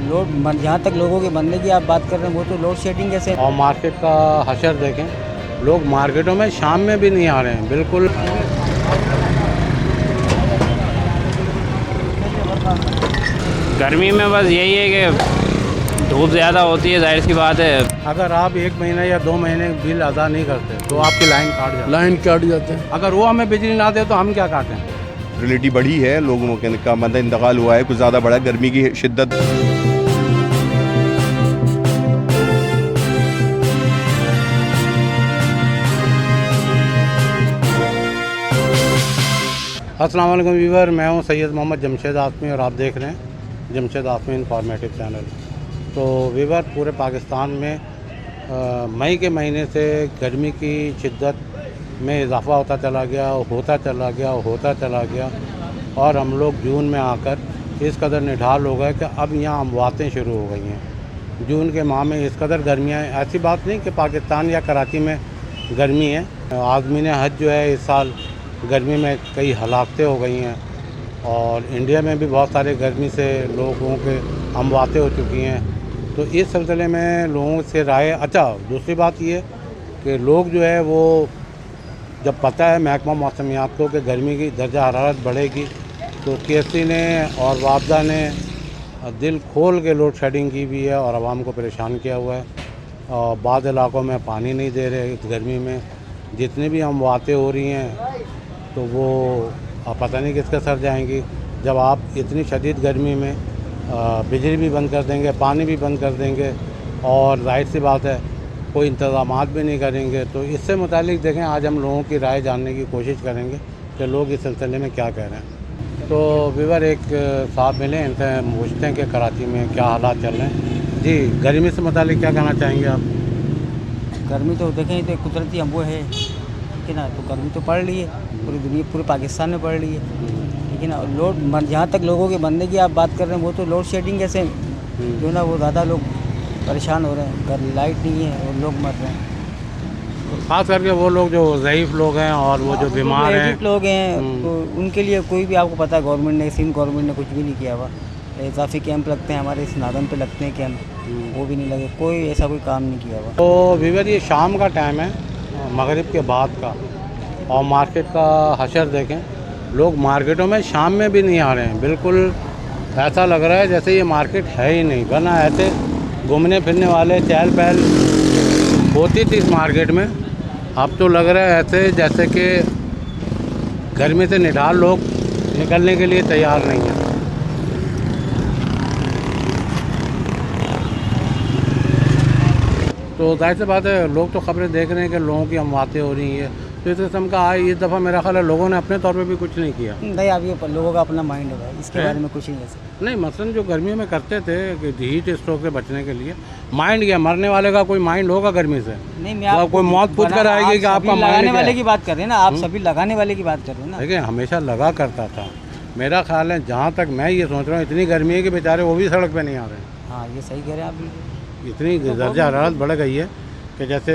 Load जहाँ तक लोगों के बनने की आप बात कर रहे हैं वो तो लोड शेडिंग कैसे। और मार्केट का हशर देखें, लोग मार्केटों में शाम में भी नहीं आ रहे हैं बिल्कुल। गर्मी में बस यही है कि धूप ज़्यादा होती है, जाहिर सी बात है। अगर आप 1 महीने या 2 महीने बिल अदा नहीं करते तो आपकी लाइन काट जाते हैं। अगर वो हमें बिजली ना दे तो हम क्या काटें। रिलेटी बढ़ी है, लोगों के का मतलब इंतकाल हुआ है, कुछ ज़्यादा बढ़ा है, गर्मी की शिद्दत। अस्सलाम वालेकुम व्यूअर, मैं हूं सैयद मोहम्मद जमशेद आसमी और आप देख रहे हैं जमशेद आसमी इंफॉर्मेटिव चैनल। तो व्यूअर, पूरे पाकिस्तान में मई के महीने से गर्मी की शिद्दत में इजाफ़ा होता चला गया और हम लोग जून में आकर इस कदर निढाल हो गए कि अब यहाँ अमवातें शुरू हो गई हैं। जून के माह में इस कदर गर्मियाँ, ऐसी बात नहीं कि पाकिस्तान या कराची में गर्मी है। आज़मीन हज जो है इस साल गर्मी में कई हलाकतें हो गई हैं और इंडिया में भी बहुत सारे गर्मी से लोगों के अमवातें हो चुकी हैं। तो इस सिलसिले में लोगों से राय, अच्छा दूसरी बात ये कि लोग जो है वो जब पता है महकमा मौसमियात को कि गर्मी की दर्जा हरारत बढ़ेगी तो KFC ने और वापदा ने दिल खोल के लोड शेडिंग की भी है और आवाम को परेशान किया हुआ है। और बाद इलाकों में पानी नहीं दे रहे। इस गर्मी में जितनी भी अमवातें हो रही हैं तो वो पता नहीं किसके सर जाएंगी जब आप इतनी शदीद गर्मी में बिजली भी बंद कर देंगे, पानी भी बंद कर देंगे और जाहिर सी बात है कोई इंतज़ामात भी नहीं करेंगे। तो इससे मुतालिक देखें, आज हम लोगों की राय जानने की कोशिश करेंगे कि लोग इस सिलसिले में क्या कह रहे हैं। तो व्यूअर, एक साहब मिले, इनसे पूछते हैं कि कराची में क्या हालात चल रहे हैं। जी, गर्मी से मुतालिक क्या कहना चाहेंगे आप? गर्मी तो देखें तो कुदरती हम वो है कि ना, तो गर्मी तो पड़ रही है पूरी दुनिया, पूरे पाकिस्तान में पड़ रही है। लेकिन लोड जहाँ तक लोगों के बनने की आप बात कर रहे हैं वो तो लोड शेडिंग कैसे जो ना वो ज़्यादा लोग परेशान हो रहे हैं। घर लाइट नहीं है और लोग मर रहे हैं, ख़ास करके वो लोग जो ज़ईफ़ लोग हैं और वो जो बीमार हैं लोग हैं, तो उनके लिए कोई भी, आपको पता है गवर्नमेंट ने, सिंध गवर्नमेंट ने कुछ भी नहीं किया हुआ। इजाफी कैंप लगते हैं हमारे इस नादन पे लगते हैं कैंप, वो भी नहीं लगे, कोई ऐसा कोई काम नहीं किया हुआ। तो व्यूअर, ये शाम का टाइम है, मगरिब के बाद का, और मार्केट का हशर देखें, लोग मार्केटों में शाम में भी नहीं आ रहे हैं। बिल्कुल ऐसा लग रहा है जैसे ये मार्केट है ही नहीं, वरना ऐसे घूमने फिरने वाले चहल पहल होती थी इस मार्केट में। अब तो लग रहा है ऐसे जैसे कि गर्मी से निढाल लोग निकलने के लिए तैयार नहीं हैं। तो जाहिर सी बात है, लोग तो खबरें देख रहे हैं कि लोगों की अमवातें हो रही हैं। तो इस किस्म का इस दफ़ा मेरा ख्याल है लोगों ने अपने तौर पे भी कुछ नहीं किया। नहीं, अब ये लोगों का अपना माइंड है, इसके बारे में कुछ नहीं है। नहीं, मसलन जो गर्मी में करते थे कि हीट स्ट्रोक से बचने के लिए, माइंड क्या, मरने वाले का कोई माइंड होगा गर्मी से? नहीं, मैं कोई मौत पूछ कर आएगी कि आपका लगाने वाले की बात कर रहे हैं ना, आप सभी लगाने वाले की बात कर रहे हैं ना। देखिए, हमेशा लगा करता था। मेरा ख्याल है, जहाँ तक मैं ये सोच रहा हूँ, इतनी गर्मी है कि बेचारे वो भी सड़क पे नहीं आ रहे। हाँ, ये सही कह रहे हैं आप। इतनी दर्जा हरारत बढ़ गई है कि जैसे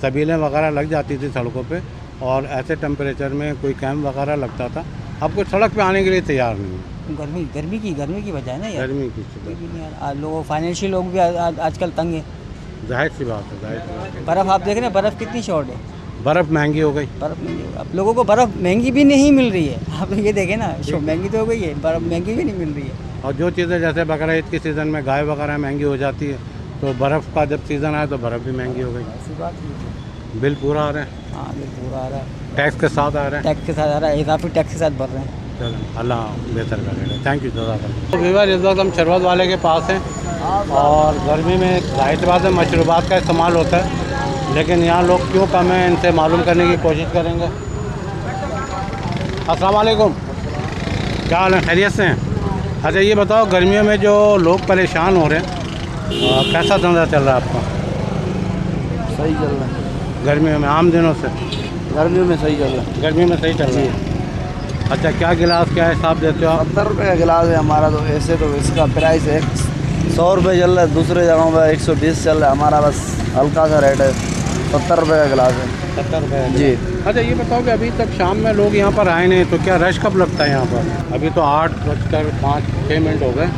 सबीलें वगैरह लग जाती थी सड़कों पे और ऐसे टेम्परेचर में कोई कैंप वगैरह लगता था। अब कोई सड़क पे आने के लिए तैयार नहीं है। गर्मी की वजह है ना यार, गर्मी की लोग फाइनेंशियल लोग भी आजकल तंग है। जाहिर सी बात है। बर्फ़ आप देख रहे हैं, बर्फ़ कितनी शॉर्ट है, बर्फ़ महंगी हो गई। बर्फ़ महंगी हो गई, अब लोगों को बर्फ़ महंगी भी नहीं मिल रही है। आप ये देखें ना, महंगी तो हो गई है, बर्फ़ महंगी भी नहीं मिल रही है। और जो चीज़ें जैसे बकरीद के सीज़न में गाय वगैरह महंगी हो जाती है, तो बर्फ़ का जब सीज़न आया तो बर्फ़ भी महंगी हो गई। ऐसी बात नहीं, बिल पूरा आ रहे हैं। हाँ, बिल पूरा आ रहा है, टैक्स के साथ आ रहे हैं। टैक्स के साथ आ रहा है, इजाफी टैक्स के साथ भर रहे हैं। चलो, अल्लाह बेहतर करेगा। थैंक यू जज़ाकल्लाह। तो व्यूअर, इस वक्त हम शरबत वाले के पास हैं और गर्मी में जाहिर सी बात है मशरूबात का इस्तेमाल होता है, लेकिन यहाँ लोग क्यों कम हैं, इनसे मालूम करने की कोशिश करेंगे। अस्सलाम वालेकुम, क्या हाल है, खैरियत से हैं? अच्छा, ये बताओ, गर्मियों में जो लोग परेशान हो रहे हैं, कैसा धंधा चल रहा है आपका? सही चल रहा है गर्मियों में, आम दिनों से गर्मियों में सही चल रहा है। गर्मी में सही चल रहा है। अच्छा, क्या गिलास, क्या हिसाब देते हो आप? 70 रुपये का गिलास है हमारा। तो ऐसे तो इसका प्राइस है 100 रुपये चल रहा है, दूसरे जगहों पर 120 चल रहा है। हमारा बस हल्का सा रेट है, 70 रुपये का गिलास है। 70 रुपये जी। अच्छा, ये बताओ कि अभी तक शाम में लोग यहाँ पर आए नहीं, तो क्या रश कब लगता है यहाँ पर? अभी तो 8:05 हो गए,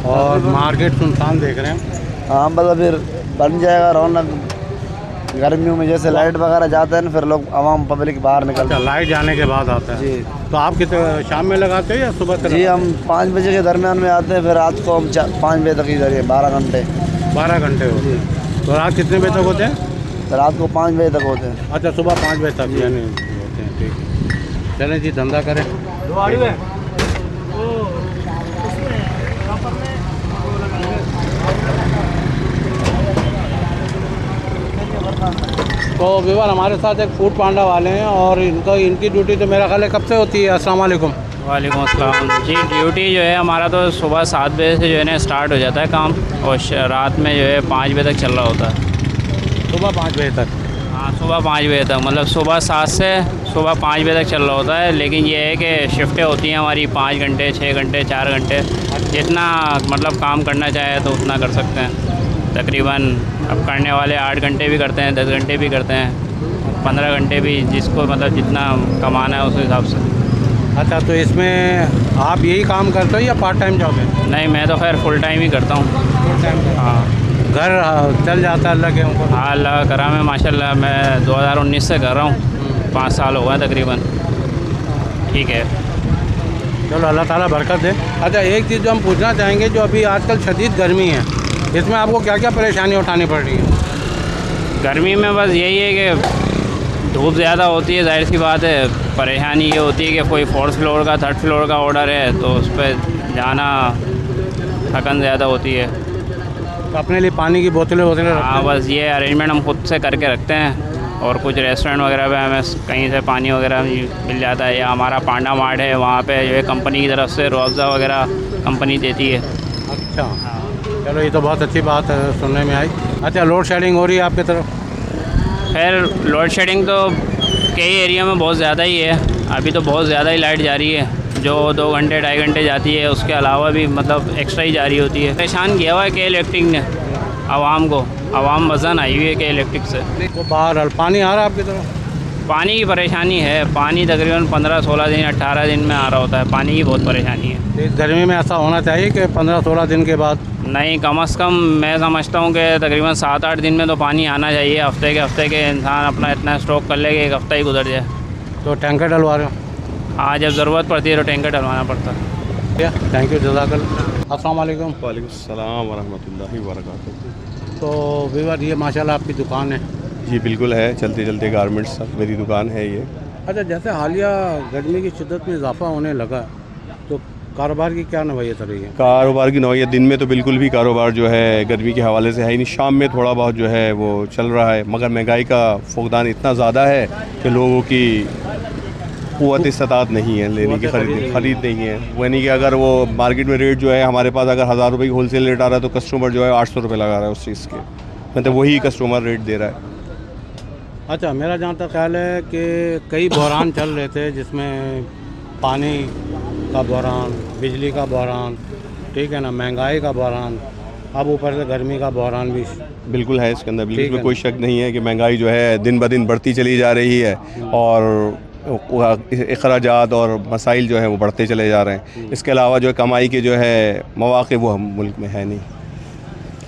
और मार्केट सुनसान देख रहे हैं। हाँ मतलब फिर बन जाएगा रौनक। गर्मियों में जैसे लाइट वगैरह जाते हैं ना, फिर लोग आवाम पब्लिक बाहर निकलते अच्छा, लाइट जाने के बाद आता है। जी तो आप कितने शाम में लगाते हो या सुबह तक? जी, हम 5 बजे के दरमियान में आते हैं, फिर रात को हम 5 बजे तक इधर ही 12 घंटे। 12 घंटे होते हैं। तो रात कितने बजे तक होते हैं? रात को 5 बजे तक होते हैं। अच्छा, सुबह 5 बजे तक यानी होते हैं। ठीक है, चलें जी, धंधा करें। तो विवर हमारे साथ एक फूड पांडा वाले हैं और इनकी ड्यूटी तो मेरा ख्याल है कब से होती है? अस्सलाम वालेकुम। वालेकुम अस्सलाम जी। ड्यूटी जो है हमारा तो सुबह 7 बजे से जो है ना स्टार्ट हो जाता है काम, और रात में जो है 5 बजे तक चल रहा होता है। सुबह 5 बजे तक? हाँ, सुबह 5 बजे तक, मतलब सुबह 7 से सुबह 5 बजे तक चल रहा होता है। लेकिन ये है कि शिफ्टें होती हैं हमारी 5 घंटे, 6 घंटे, 4 घंटे, जितना मतलब काम करना चाहे तो उतना कर सकते हैं। तकरीबन अब करने वाले 8 घंटे भी करते हैं, 10 घंटे भी करते हैं, 15 घंटे भी, जिसको मतलब जितना कमाना है उस हिसाब से। अच्छा, तो इसमें आप यही काम करते हो या पार्ट टाइम जॉब है? नहीं, मैं तो खैर फुल टाइम ही करता हूँ। Full time? हाँ, घर चल जाता है अल्लाह के ऊपर? हाँ, अल्लाह का करम है माशाल्लाह। मैं 2019 से कर रहा हूँ, 5 साल हो गए तकरीबन। ठीक है, चलो अल्लाह ताला बरकत दे। अच्छा, एक चीज़ जो हम पूछना चाहेंगे, जो अभी आजकल शदीद गर्मी है, इसमें आपको क्या क्या परेशानी उठानी पड़ रही है? गर्मी में बस यही है कि धूप ज़्यादा होती है, जाहिर सी बात है। परेशानी ये होती है कि कोई 4th फ्लोर का 3rd फ्लोर का ऑर्डर है तो उस पर जाना थकन ज़्यादा होती है। तो अपने लिए पानी की बोतलें हाँ, बस ये अरेंजमेंट हम खुद से करके रखते हैं, और कुछ रेस्टोरेंट वगैरह पे हमें कहीं से पानी वगैरह मिल जाता है, या हमारा पांडा मार्ट है वहाँ पे जो है कंपनी की तरफ से रूअफ़ज़ा वगैरह कंपनी देती है। अच्छा, चलो ये तो बहुत अच्छी बात है, सुनने में आई। अच्छा, लोड शेडिंग हो रही है आपकी तरफ? खैर लोड शेडिंग तो कई एरिया में बहुत ज़्यादा ही है। अभी तो बहुत ज़्यादा ही लाइट जा रही है, जो 2 घंटे 2.5 घंटे जाती है, उसके अलावा भी मतलब एक्स्ट्रा ही जा रही होती है। परेशान किया हुआ है के इलेक्ट्रिक ने आवाम को, आवाम वज़न आई हुई है के इलेक्ट्रिक से। तो बाहर पानी आ रहा है आपकी तरफ? पानी की परेशानी है, पानी तकरीबन 15-16 दिन 18 दिन में आ रहा होता है, पानी की बहुत परेशानी है। इस गर्मी में ऐसा होना चाहिए कि 15-16 दिन के बाद? नहीं, कम से कम मैं समझता हूँ कि तकरीबन 7-8 दिन में तो पानी आना चाहिए। हफ्ते के इंसान अपना इतना स्टॉक कर ले कि 1 हफ्ता ही गुजर जाए। तो टैंकर डलवा रहे हो? हाँ, जब ज़रूरत पड़ती है तो टैंकर डलवाना पड़ता है। थैंक यू, जज़ाकल्लाह। अस्सलाम वालेकुम। वालेकुम सलाम वरहमतुल्लाहि वबरकातुहू। तो विवर ये माशाल्लाह आपकी दुकान है? जी बिल्कुल है, चलते चलते गारमेंट्स मेरी दुकान है ये। अच्छा, जैसे हालिया गर्मी की शिद्दत में इजाफा होने लगा, तो कारोबार की क्या नौयत रही है? कारोबार की नौयत दिन में तो बिल्कुल भी कारोबार जो है गर्मी के हवाले से है ही नहीं। शाम में थोड़ा बहुत जो है वो चल रहा है, मगर महंगाई का फुकदान इतना ज़्यादा है कि लोगों की क़ुव्वत इस्तात नहीं है लेने की, ख़रीद नहीं है। यानी कि अगर वो मार्केट में रेट जो है हमारे पास अगर 1000 रुपये की होल सेल रेट आ रहा है तो कस्टमर जो है 800 रुपये लगा रहा है उस चीज़ के, मतलब वही कस्टमर रेट दे रहा है। अच्छा, मेरा जहाँ तक ख्याल है कि कई बहरान चल रहे थे, जिसमें पानी का बहरान, बिजली का बहरान, ठीक है ना, महंगाई का बहरान, अब ऊपर से गर्मी का बहरान भी बिल्कुल है इसके अंदर, बिल्कुल इसमें कोई शक नहीं है कि महंगाई जो है दिन ब दिन बढ़ती चली जा रही है और अखराजात और मसाइल जो है वो बढ़ते चले जा रहे हैं। इसके अलावा जो है कमाई के जो है मौक़े वो हम मुल्क में है नहीं,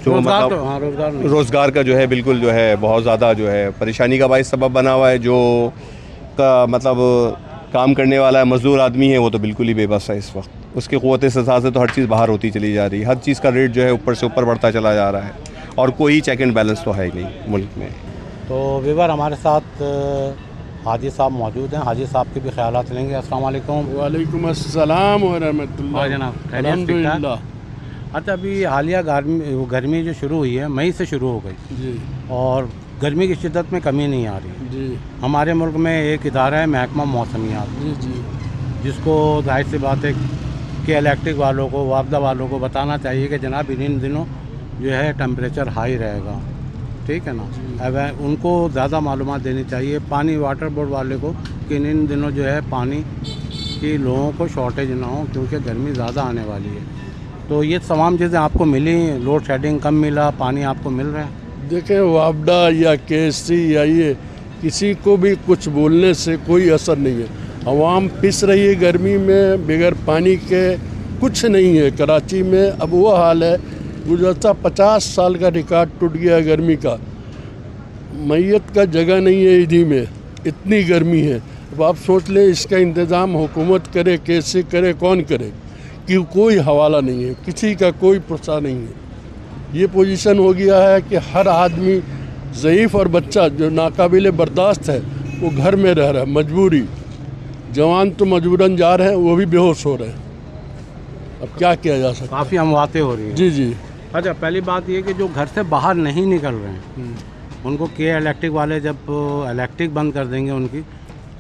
जो मतलब रोज़गार का जो है बिल्कुल जो है बहुत ज़्यादा जो है परेशानी का बाइस सबब बना हुआ है। जो का मतलब काम करने वाला है मज़दूर आदमी है वो तो बिल्कुल ही बेबस है इस वक्त, उसकी क़ुव्वत इस्तात से तो हर चीज़ बाहर होती चली जा रही है, हर चीज़ का रेट जो है ऊपर से ऊपर बढ़ता चला जा रहा है और कोई चेक एंड बैलेंस तो है ही नहीं मुल्क में। तो विवर हमारे साथ हाजी साहब मौजूद हैं, हाजी साहब के भी ख़यालात लेंगे। अस्सलाम वालेकुम। वालेकुम अस्सलाम व रहमतुल्लाह। जनाब, अल्हम्दुलिल्लाह। अच्छा, अभी हालिया गर्मी जो शुरू हुई है मई से शुरू हो गई जी, और गर्मी की शिद्दत में कमी नहीं आ रही जी, हमारे मुल्क में एक इदारा है महकमा मौसमियात, जी, जी, जिसको जाहिर सी बात है कि इलेक्ट्रिक वालों को, वापदा वालों को बताना चाहिए कि जनाब इन दिनों जो है टेम्परेचर हाई रहेगा, ठीक है ना। अब उनको ज़्यादा मालूमात देनी चाहिए पानी वाटर बोर्ड वाले को कि इन दिनों जो है पानी की लोगों को शॉर्टेज ना हो, क्योंकि गर्मी ज़्यादा आने वाली है। तो ये तमाम चीज़ें आपको मिली, लोड शेडिंग कम मिला, पानी आपको मिल रहा है? देखें, वापडा या KSC या ये किसी को भी कुछ बोलने से कोई असर नहीं है। आवाम पिस रही है गर्मी में बगैर पानी के कुछ नहीं है कराची में। अब वो हाल है, गुज़श्ता 50 साल का रिकॉर्ड टूट गया गर्मी का। मैयत का जगह नहीं है ईदी में, इतनी गर्मी है। अब आप सोच लें इसका इंतज़ाम हुकूमत करे, कैसे करे, कौन करे, कि कोई हवाला नहीं है, किसी का कोई पुरसा नहीं है। ये पोजीशन हो गया है कि हर आदमी ज़ईफ़ और बच्चा जो नाकाबिल बर्दाश्त है वो घर में रह रहा है, मजबूरी। जवान तो मजबूरन जा रहे हैं, वो भी बेहोश हो रहे हैं। अब क्या किया जा सकता है? काफ़ी अमवातें हो रही हैं। जी जी। अच्छा, पहली बात ये कि जो घर से बाहर नहीं निकल रहे हैं उनको के इलेक्ट्रिक वाले जब इलेक्ट्रिक बंद कर देंगे उनकी,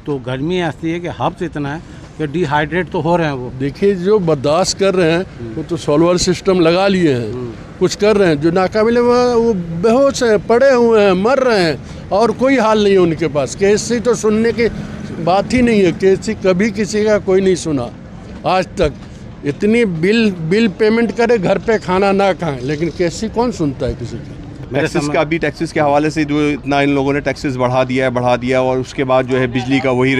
तो गर्मी ऐसी है कि हब्स इतना है कि डिहाइड्रेट तो हो रहे हैं वो। देखिए, जो बर्दाश्त कर रहे हैं वो तो सोलर सिस्टम लगा लिए हैं, कुछ कर रहे हैं। जो नाकाबिल वो बेहोश हैं, पड़े हुए हैं, मर रहे हैं, और कोई हाल नहीं है उनके पास। केसी तो सुनने की बात ही नहीं है, केसी कभी किसी का कोई नहीं सुना आज तक। इतनी बिल पेमेंट करे, घर पे खाना ना खाएं, लेकिन केसी कौन सुनता है किसी का? टैक्सेस का भी, टैक्सेस के हवाले से जो इतना इन लोगों ने टैक्सेस बढ़ा दिया, और उसके बाद जो है बिजली का वही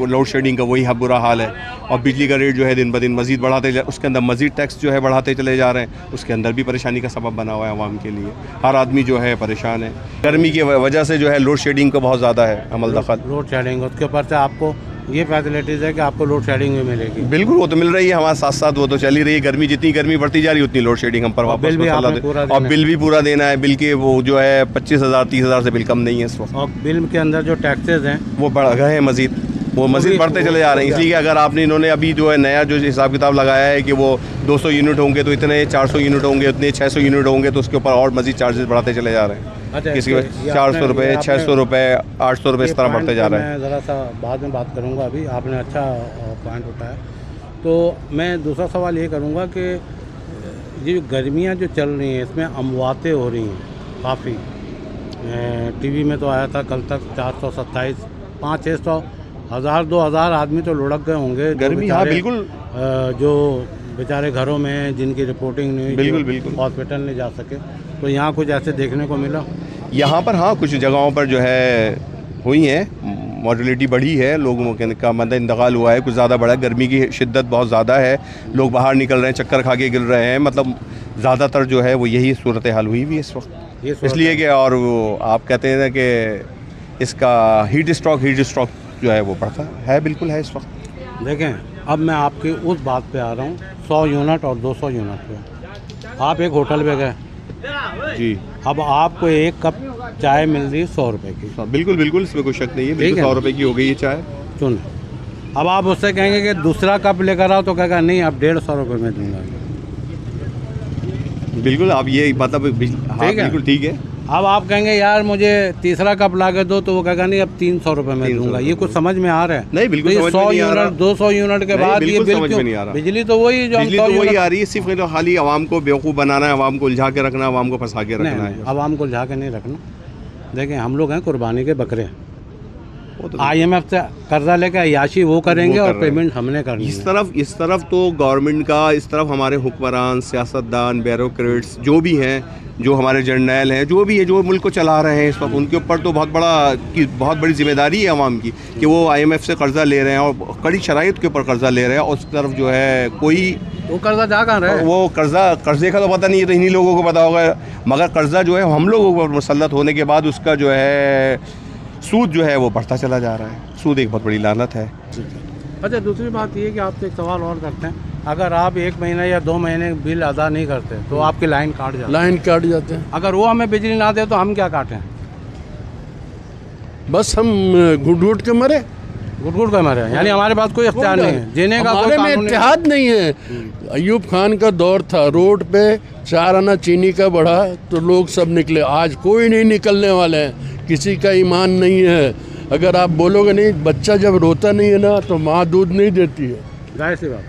लोड शेडिंग का वही बुरा हाल है। और बिजली का रेट जो है दिन ब दिन मज़ीद बढ़ाते उसके अंदर मज़ीद टैक्स जो है बढ़ाते चले जा रहे हैं। उसके अंदर भी परेशानी का सबब बना हुआ है आवाम के लिए। हर आदमी जो है परेशान है। गर्मी की वजह से जो है लोड शेडिंग का बहुत ज़्यादा है अमल दखल। लोड शेडिंग, उसके ऊपर से आपको ये फैसिलिटीज़ है कि आपको लोड शेडिंग भी मिलेगी। बिल्कुल, वो तो मिल रही है हमारे साथ साथ, वो तो चल ही रही है। गर्मी जितनी गर्मी बढ़ती जा रही है उतनी लोड शेडिंग हम पर वापस बिल भी और बिल भी पूरा देना है। बिल के वो जो है 25,000 30,000 से बिल कम नहीं है इस वक्त। और बिल के अंदर जो टैक्सेस हैं वो बढ़ गए हैं मज़ीद, वो मज़ीद बढ़ते चले जा रहे हैं। इसलिए कि अगर आपने इन्होंने अभी जो है नया जो हिसाब किताब लगाया है कि वो 200 यूनिट होंगे तो इतने, 400 यूनिट होंगे उतने, 600 यूनिट होंगे तो उसके ऊपर और मज़ीद चार्जेस बढ़ाते चले जा रहे हैं। अच्छा, किसी 400 रुपये, 600 रुपये, 800 रुपये इस तरह बढ़ते जा रहे हैं। मैं ज़रा सा बाद में बात करूंगा, अभी आपने अच्छा पॉइंट उठाया। तो मैं दूसरा सवाल ये करूंगा कि ये गर्मियां जो चल रही हैं इसमें अमवातें हो रही हैं काफ़ी। टीवी में तो आया था कल तक 427, 500-600, 1000-2000 आदमी तो लुढ़क गए होंगे। गर्मी, हाँ बिल्कुल, जो बेचारे घरों में हैं, जिनकी रिपोर्टिंग नहीं हुई, बिल्कुल हॉस्पिटल नहीं जा सके, तो यहाँ कुछ ऐसे देखने को मिला? यहाँ पर हाँ कुछ जगहों पर जो है हुई है, मॉर्टलिटी बढ़ी है, लोगों का मतलब इंतकाल हुआ है, कुछ ज़्यादा बढ़ा है। गर्मी की शिद्दत बहुत ज़्यादा है, लोग बाहर निकल रहे हैं, चक्कर खा के गिर रहे हैं। मतलब ज़्यादातर जो है वो यही सूरत हाल हुई भी इस वक्त। इसलिए कि और वो आप कहते हैं ना कि इसका हीट स्ट्रोक जो है वो बढ़ता है, बिल्कुल है इस वक्त। देखें, अब मैं आपकी उस बात पे आ रहा हूँ 100 यूनिट और 200 यूनिट पे। आप एक होटल पे गए जी, अब आपको एक कप चाय मिल रही है 100 रुपये की। बिल्कुल, इसमें कोई शक नहीं है, बिल्कुल 100 रुपये की हो गई है चाय। सुन, अब आप उससे कहेंगे कि दूसरा कप लेकर आओ, तो कहेगा नहीं अब 150 रुपये में दूंगा। बिल्कुल, आप ये मतलब हाँ बिल्कुल ठीक है। अब आप कहेंगे यार मुझे तीसरा कप ला के दो, तो वो कहेगा नहीं अब 300 रुपये में दूंगा। ये कुछ समझ में आ रहा है? नहीं, बिल्कुल समझ में नहीं आ रहा। 200 यूनिट के बाद ये बिल क्यों? बिजली तो वही जो बिजली तो वही आ रही है, सिर्फ तो खाली आवाम को बेवकूफ़ बनाना है, आवाम को उलझा के रखना, आवाम को फंसा के रखना है। आवाम को उलझा के नहीं रखना। देखें, हम लोग हैं कुर्बानी के बकरे। IMF से कर्जा लेकर अयाशी वो करेंगे और पेमेंट हमने करनी है। इस तरफ तो गवर्नमेंट का, इस तरफ हमारे हुक्मरान, सियासतदान, ब्यूरोक्रेट्स जो भी हैं, जो हमारे जर्नैल हैं, जो भी है, जो मुल्क को चला रहे हैं इस वक्त, उनके ऊपर तो बहुत बड़ी जिम्मेदारी है अवाम की कि वो IMF से कर्जा ले रहे हैं और कड़ी शराइत के ऊपर कर्जा ले रहे हैं। और उस तरफ जो है कोई वो कर्जा जा कहाँ रहे हैं? वो कर्जे का तो पता नहीं है, तो इन्हीं लोगों को पता होगा। मगर कर्जा जो है हम लोगों पर मुसल्लत होने के बाद उसका जो है सूद जो है वो बढ़ता चला जा रहा है। सूद एक बहुत बड़ी लानत है। अच्छा, दूसरी बात ये कि आपसे एक सवाल और करते हैं, अगर आप 1 महीना या 2 महीने बिल अदा नहीं करते तो आपकी लाइन काट जाते हैं। अगर वो हमें बिजली ना दे तो हम क्या काटें? बस हम घुट के मरे, यानी हमारे पास कोई इख्तियार नहीं है, जीने का हमारे में इत्तेहाद नहीं है। अयूब खान का दौर था, रोड पे 4 आना चीनी का बढ़ा तो लोग सब निकले। आज कोई नहीं निकलने वाले हैं, किसी का ईमान नहीं है। अगर आप बोलोगे नहीं, बच्चा जब रोता नहीं है ना तो माँ दूध नहीं देती है, जाहिर सी बात।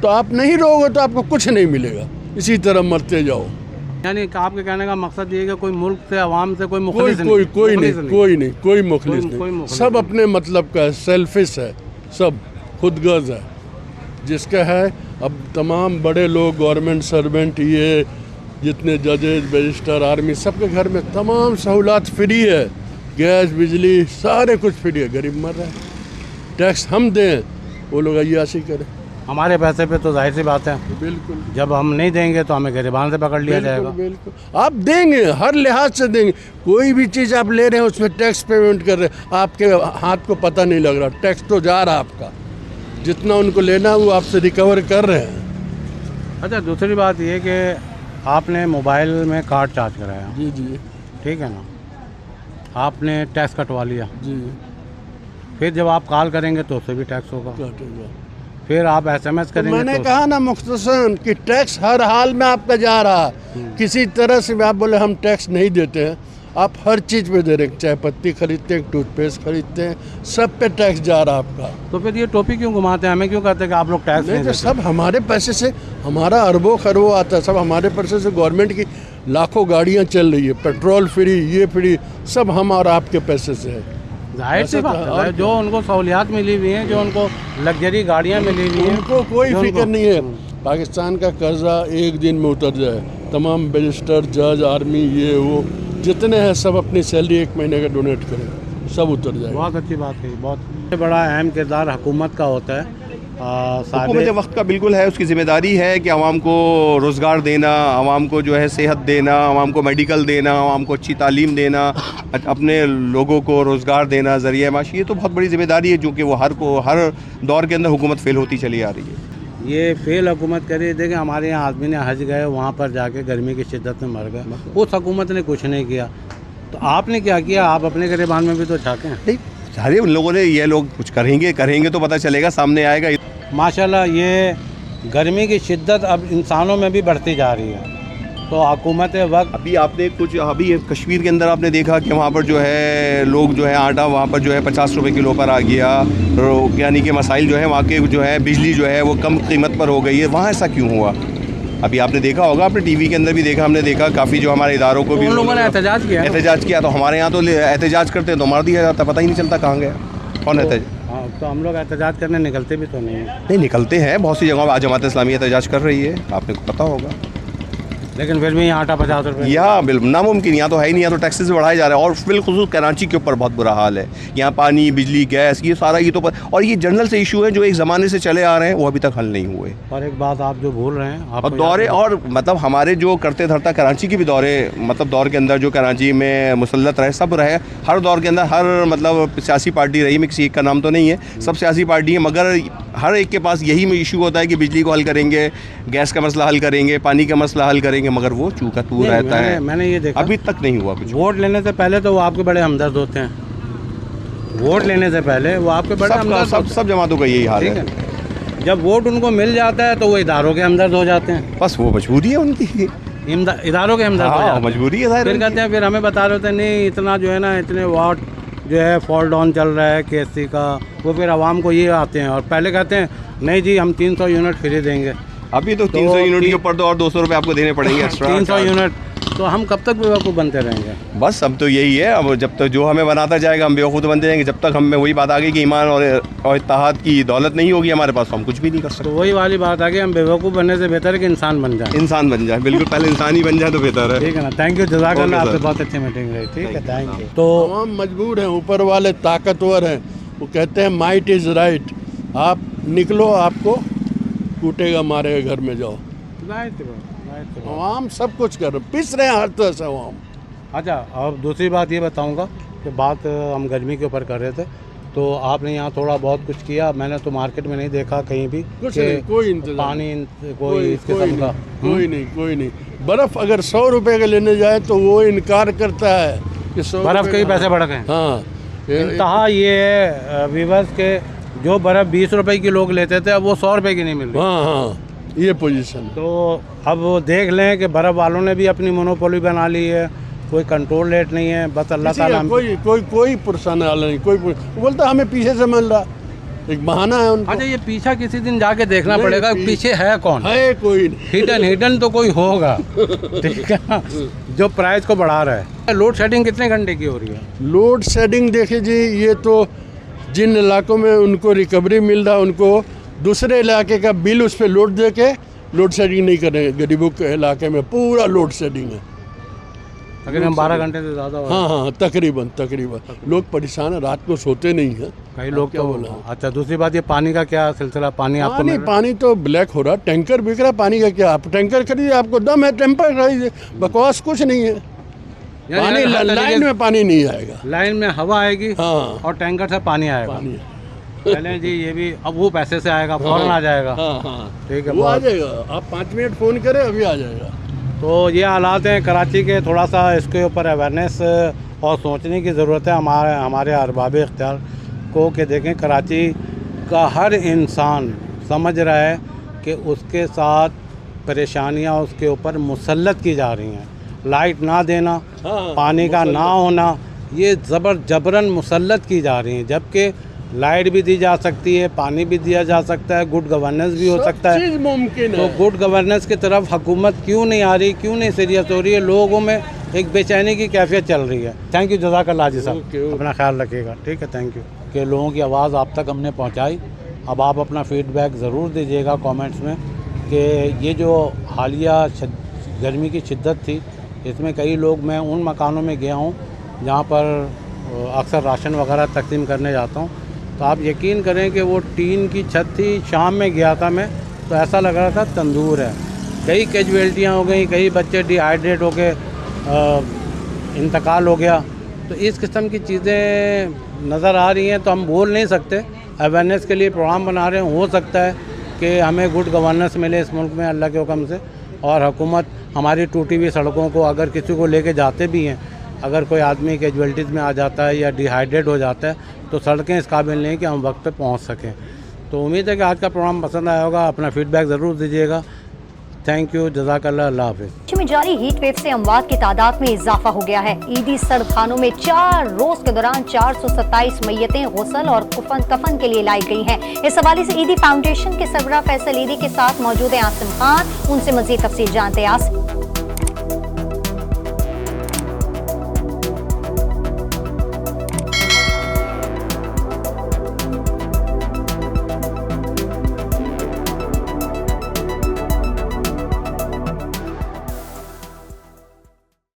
तो आप नहीं रोगे तो आपको कुछ नहीं मिलेगा, इसी तरह मरते जाओ। यानी आपके कहने का मकसद ये है कि कोई मुल्क से, आवाम से कोई मुखलिस नहीं, सब अपने मतलब का है, सेल्फिश है, सब खुदगर्ज है जिसका है। अब तमाम बड़े लोग, गवर्नमेंट सर्वेंट, ये जितने जजेज, बैरिस्टर, आर्मी, सबके घर में तमाम सहूलत फ्री है, गैस, बिजली, सारे कुछ फ्री है। गरीब मर रहा है, टैक्स हम दें, वो लोग अय्याशी करें। हमारे पैसे पे तो जाहिर सी बात है, बिल्कुल जब हम नहीं देंगे तो हमें गिरबान से पकड़ लिया जाएगा। बिल्कुल आप देंगे, हर लिहाज से देंगे। कोई भी चीज़ आप ले रहे हैं उसमें टैक्स पेमेंट कर रहे हैं, आपके हाथ को पता नहीं लग रहा, टैक्स तो जा रहा आपका, जितना उनको लेना है वो आपसे रिकवर कर रहे हैं। अच्छा, दूसरी बात ये कि आपने मोबाइल में कार्ड चार्ज कराया, जी जी ठीक है ना, आपने टैक्स कटवा लिया, जी फिर जब आप कॉल करेंगे तो उससे भी टैक्स होगा, काटेगा। फिर आप SMS तो करेंगे मैंने तो कहा ना मुख्तसरन कि टैक्स हर हाल में आपका जा रहा है। किसी तरह से भी आप बोले हम टैक्स नहीं देते हैं, आप हर चीज़ पे दे रहे हैं, चाय पत्ती खरीदते हैं, टूथपेस्ट खरीदते हैं, सब पे टैक्स जा रहा है आपका। तो फिर ये टोपी क्यों घुमाते हैं, हमें क्यों कहते हैं कि आप लोग टैक्स नहीं नहीं तो देते? सब हमारे पैसे से, हमारा अरबों खरबों आता है, सब हमारे पैसे से। गवर्नमेंट की लाखों गाड़ियाँ चल रही है, पेट्रोल फ्री, ये फ्री, सब हम और आपके पैसे से है। जाहिर सी ऐसा बात तो है, और जो उनको सहूलियात मिली हुई हैं, जो उनको लग्जरी गाड़ियाँ मिली हुई हैं, उनको कोई जो फिक्र उनको- नहीं है। पाकिस्तान का कर्जा एक दिन में उतर जाए, तमाम बैरिस्टर, जज, आर्मी, ये वो जितने हैं सब अपनी सैलरी एक महीने का डोनेट करें, सब उतर जाए। बहुत अच्छी बात कही। बहुत बड़ा अहम किरदार हुकूमत का होता है। हुकूमत वक्त का बिल्कुल है, उसकी ज़िम्मेदारी है कि आवाम को रोज़गार देना, आवाम को जो है सेहत देना, आवाम को मेडिकल देना, आवाम को अच्छी तालीम देना, अपने लोगों को रोज़गार देना, ज़रिया माशी, ये तो बहुत बड़ी ज़िम्मेदारी है जो कि वो हर दौर के अंदर हुकूमत फेल होती चली आ रही है। ये फेल हुकूमत करी। देखिए, हमारे यहाँ आदमी ने हज गए, वहाँ पर जाके गर्मी की शिद्दत में मर गए, उस हुकूमत ने कुछ नहीं किया। तो आपने क्या किया? आप अपने गिरबान में भी तो झाँकें। नहीं, सारे उन लोगों ने, ये लोग कुछ करेंगे तो पता चलेगा, सामने आएगा। माशाल्लाह ये गर्मी की शिद्दत अब इंसानों में भी बढ़ती जा रही है, तो हुकूमत वक्त अभी आपने अभी कश्मीर के अंदर आपने देखा कि वहाँ पर जो है लोग जो है आटा वहाँ पर जो है 50 रुपए किलो पर आ गया, यानी कि मसाइल जो है वहाँ के जो है बिजली जो है वो कम कीमत पर हो गई है। वहाँ ऐसा क्यों हुआ? अभी आपने देखा होगा, आपने टीवी के अंदर भी देखा, हमने देखा काफ़ी जो हमारे इदारों को भी उन लोगों ने एहतजाज किया। तो हमारे यहाँ तो एहतजाज करते हैं तो मार दिया जाता, पता ही नहीं चलता कहाँ गया कौन एहतजाज। हाँ, तो हम लोग एहतजाज करने निकलते भी तो नहीं हैं। नहीं निकलते हैं, बहुत सी जगहों पर आज जमात इस्लामी एहतजाज कर रही है, आपने को पता होगा। लेकिन फिर भी यहाँ आटा 50 रुपये या बिल्कुल नामुमकिन, यहाँ तो है ही नहीं, यहाँ तो टैक्सेस बढ़ाए जा रहे हैं। और बिलखुसूस कराची के ऊपर बहुत बुरा हाल है, यहाँ पानी, बिजली, गैस, ये सारा ये तो और ये जनरल से इशू है जो एक ज़माने से चले आ रहे हैं, वो अभी तक हल नहीं हुए। और एक बात आप जो भूल रहे हैं, आप और दौरे, और मतलब हमारे जो करते धरता कराची के भी दौरे, मतलब दौर के अंदर जो कराची में मुसल्लत रहे, सब रहे, हर दौर के अंदर हर मतलब सियासी पार्टी रही, में किसी एक का नाम तो नहीं है, सब सियासी पार्टी है, मगर हर एक के पास यही इशू होता है कि बिजली को हल करेंगे, गैस का मसला हल करेंगे, पानी का मसला हल करेंगे, मगर वो चूका तू रहता है। मैंने ये देखा, अभी तक नहीं हुआ कुछ। वोट लेने से पहले तो वो आपके बड़े हमदर्द होते हैं, वोट लेने से पहले वो आपके बड़े हमदर्द सब जमातों का यही हाल ठीक है। है। जब वोट उनको मिल जाता है तो वो इदारों के हमदर्द हो जाते हैं, बस वो मजबूरी है उनकी, इदारों के हमदर्द हो हाँ, जाते हैं। मजबूरी है। फिर कहते हैं, फिर हमें बता रहे होते हैं नहीं इतना जो है ना, इतने वाट जो है फॉल डाउन चल रहा है KSC का, वो फिर आवाम को ये आते हैं और पहले कहते हैं नहीं जी हम 300 यूनिट फ्री देंगे। अभी तो 300 यूनिट के ऊपर तो और 200 रुपये आपको देने पड़ेंगे एक्स्ट्रा। 300 यूनिट, तो हम कब तक बेवकूफ़ बनते रहेंगे? बस अब तो यही है, अब जब तक जो हमें बनाता जाएगा हम बेवकूफ़ बनते जाएंगे, जब तक हमें वही बात आ गई कि ईमान और इत्तेहाद की दौलत नहीं होगी हमारे पास, तो हम कुछ भी नहीं कर सकते। तो वही वाली बात आ गई, हम बेवकूफ़ बनने से बेहतर है कि इंसान बन जाए। इंसान बन जाए, बिल्कुल, पहले इंसान ही बन जाए तो बेहतर है। ठीक है ना, थैंक यू, जज़ाकल्लाह, Okay, आपसे sir. बहुत अच्छी मीटिंग रही। ठीक है, थैंक यू। तो हम मजबूर हैं, ऊपर वाले ताकतवर हैं, वो कहते हैं माइट इज़ राइट, आप निकलो, आपको कूटेगा मारेगा, घर में जाओ। आवाम सब कुछ कर रहे, पिस रहे हैं हर तरह से आवाम। अच्छा, अब दूसरी बात ये बताऊंगा कि बात हम गर्मी के ऊपर कर रहे थे, तो आपने यहाँ थोड़ा बहुत कुछ किया, मैंने तो मार्केट में नहीं देखा कहीं भी कुछ कि नहीं, कोई इंतजाम, पानी कोई इस किस्म का कोई नहीं। बर्फ़ अगर 100 रुपए का लेने जाए तो वो इनकार करता है कि 100 बर्फ़ के ही पैसे बढ़ गए। हाँ, इंतहा ये है व्यूअर्स के, जो बर्फ़ 20 रुपए की लोग लेते थे अब वो 100 रुपए की नहीं मिल रही। हाँ, ये पोजीशन। तो अब वो देख लें कि बर्फ़ वालों ने भी अपनी मोनोपोली बना ली है, कोई कंट्रोल रेट नहीं है, बस अल्लाह ताला। कोई पुरसाने वाला नहीं, वो बोलता हमें पीछे से मिल रहा, एक बहाना है उनका। अच्छा, ये पीछा किसी दिन जाके देखना पड़ेगा, पीछे है कौन? है कोई नहीं। हिडन तो कोई होगा, ठीक है ना, जो प्राइस को बढ़ा रहा है। लोड शेडिंग कितने घंटे की हो रही है? लोड शेडिंग देखिए जी, ये तो जिन इलाकों में उनको रिकवरी मिल रहा है, उनको दूसरे इलाके का बिल उस पर लोड दे के लोड शेडिंग नहीं करेंगे। गरीबों के इलाके में पूरा लोड शेडिंग है, तकरीबन 12 घंटे से ज़्यादा हो रहा है। हाँ, तकरीबन लोग परेशान हैं, रात को सोते नहीं हैं। कई लोग क्या तो बोला? अच्छा, दूसरी बात ये पानी का क्या सिलसिला, पानी आपको मिल रहा है? पानी तो ब्लैक हो रहा, टैंकर बिक रहा, पानी का क्या? आप टैंकर खरीदिए, आपको दम है टेम्पर खरीदिए, बकवास कुछ नहीं है। यानी पानी हर तरीके लाइन में पानी नहीं आएगा। लाइन में हवा आएगी हाँ, और टैंकर से पानी आएगा। पानी चलें जी, ये भी अब वो पैसे से आएगा, फौरन आ जाएगा। हाँ, ठीक है, वो आ बहुत जाएगा। आप 5 मिनट फ़ोन करें, अभी आ जाएगा। तो ये हालात हैं कराची के। थोड़ा सा इसके ऊपर अवेयरनेस और सोचने की ज़रूरत है हमारे अरबाब इख्तियार को, कि देखें कराची का हर इंसान समझ रहा है कि उसके साथ परेशानियां उसके ऊपर मुसल्लत की जा रही हैं। लाइट ना देना, पानी का ना होना, ये जबरन मुसल्लत की जा रही हैं, जबकि लाइट भी दी जा सकती है, पानी भी दिया जा सकता है, गुड गवर्नेंस भी हो सकता है। चीज़ मुमकिन तो है। गुड गवर्नेंस की तरफ हुकूमत क्यों नहीं आ रही, क्यों नहीं सीरियस हो रही है? लोगों में एक बेचैनी की कैफियत चल रही है। थैंक यू, जज़ाकल्लाह जी साहब, ओके। अपना ख्याल रखिएगा। ठीक है, थैंक यू। कि लोगों की आवाज़ आप तक हमने पहुंचाई। अब आप अपना फीडबैक ज़रूर दीजिएगा कमेंट्स में कि ये जो हालिया गर्मी की शिद्दत थी, इसमें कई लोग, मैं उन मकानों में गया हूँ जहाँ पर अक्सर राशन वगैरह तकसीम करने जाता हूँ, तो आप यकीन करें कि वो टीन की छत थी। शाम में गया था मैं, तो ऐसा लग रहा था तंदूर है। कई कैजुअल्टियाँ हो गई, कई बच्चे डिहाइड्रेट हो के इंतकाल हो गया। तो इस किस्म की चीज़ें नज़र आ रही हैं, तो हम बोल नहीं सकते। अवेयरनेस के लिए प्रोग्राम बना रहे हैं, हो सकता है कि हमें गुड गवर्नेंस मिले इस मुल्क में अल्लाह के हुक्म से, और हुकूमत हमारी टूटी हुई सड़कों को, अगर किसी को लेके जाते भी हैं, अगर कोई आदमी कैजुअल्टीज़ में आ जाता है या डिहाइड्रेट हो जाता है, तो सड़कें इस काबिल नहीं कि हम वक्त पे पहुंच सकें। तो उम्मीद है कि आज का प्रोग्राम पसंद आया होगा। अपना फीडबैक ज़रूर दीजिएगा। थैंक यू, जज़ाकल्लाह, अल्लाह हाफ़िज़। में जारी हीट वेव से अमवात की तादाद में इजाफा हो गया है। ईदी सर्द खानों में 4 रोज के दौरान 427 मैयतें गुस्ल और कफन के लिए लाई गई हैं। इस हवाले से ईदी फाउंडेशन के सरबराह फैसल ईदी के साथ मौजूद हैं आसिम खान, उनसे मजीद तफसील जानते हैं। आसिम।